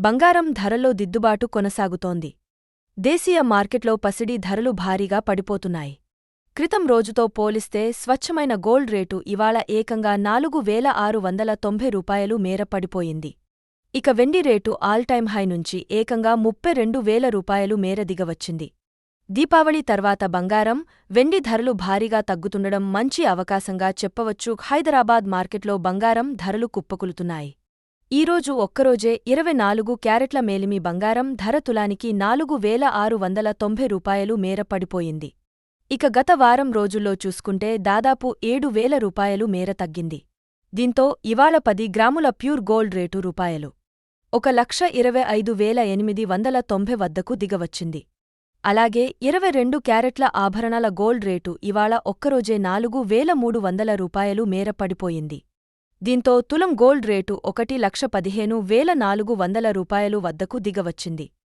బంగారం ధరల్లో దిద్దుబాటు కొనసాగుతోంది. దేశీయ మార్కెట్లో పసిడి ధరలు భారీగా పడిపోతున్నాయి. క్రితం రోజుతో పోలిస్తే స్వచ్ఛమైన గోల్డ్ రేటు ఇవాళ ఏకంగా రూ. 4,690 మేర పడిపోయింది. ఇక వెండి రేటు ఆల్ టైమ్ హై నుంచి ఏకంగా రూ. 32,000 మేర దిగవచ్చింది. దీపావళి తర్వాత బంగారం, వెండి ధరలు భారీగా తగ్గుతుండడం మంచి అవకాశంగా చెప్పవచ్చు. హైదరాబాద్ మార్కెట్లో బంగారం ధరలు కుప్పకూలుతున్నాయి. ఈరోజు ఒక్కరోజే 24 క్యారెట్ల మేలిమి బంగారం ధర తులానికి రూ. 4,690 మేర పడిపోయింది. ఇక గత వారం రోజుల్లో చూసుకుంటే దాదాపు రూ. 7,000 మేర తగ్గింది. దీంతో ఇవాళ 10 గ్రాముల ప్యూర్ గోల్డ్ రేటు రూ. 1,25,890 వద్దకు దిగవచ్చింది. అలాగే 22 క్యారెట్ల ఆభరణాల గోల్డ్ రేటు ఇవాళ ఒక్కరోజే రూ. 4,300 మేర పడిపోయింది. దీంతో తులం గోల్డ్ రేటు రూ. 1,15,400 వద్దకు దిగవచ్చింది.